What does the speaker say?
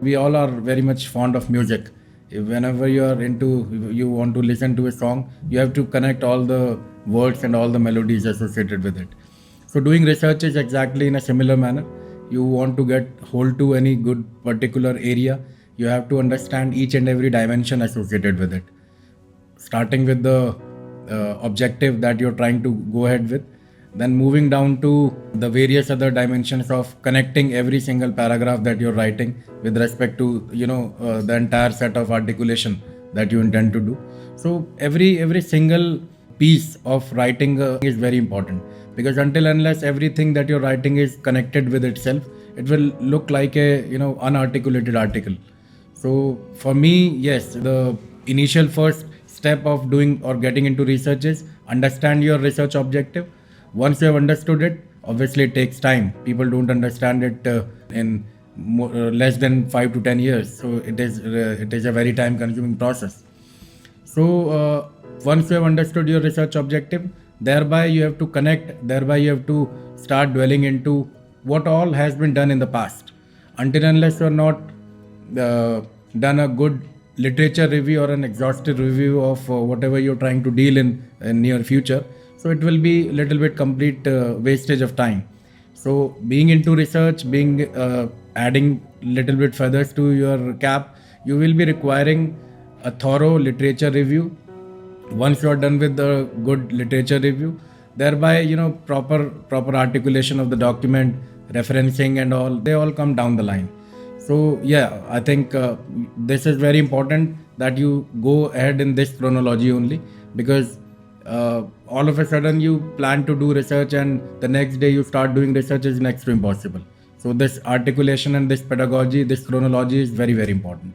We all are very much fond of music. Whenever you want to listen to a song, you have to connect all the words and all the melodies associated with it. So doing research is exactly in a similar manner. You want to get hold to any good particular area, you have to understand each and every dimension associated with it, starting with the objective that you're trying to go ahead with, then moving down to the various other dimensions of connecting every single paragraph that you're writing with respect to the entire set of articulation that you intend to do. So every single piece of writing is very important, because until unless everything that you're writing is connected with itself, it will look like a unarticulated article. So for me, yes, the initial first step of doing or getting into research is understand your research objective. Once you have understood it, obviously it takes time. People don't understand it in less than 5 to 10 years. So it is a very time consuming process. So once you have understood your research objective, thereby you have to connect, thereby you have to start dwelling into what all has been done in the past. Until unless you are not done a good literature review or an exhaustive review of whatever you're trying to deal in near future, so it will be a little bit complete wastage of time. So being into research, being adding little bit feathers to your cap, you will be requiring a thorough literature review. Once you are done with the good literature review, thereby proper articulation of the document, referencing and all, they all come down the line. So yeah, I think this is very important that you go ahead in this chronology only, because all of a sudden you plan to do research and the next day you start doing research is next to impossible. So this articulation and this pedagogy, this chronology is very, very important.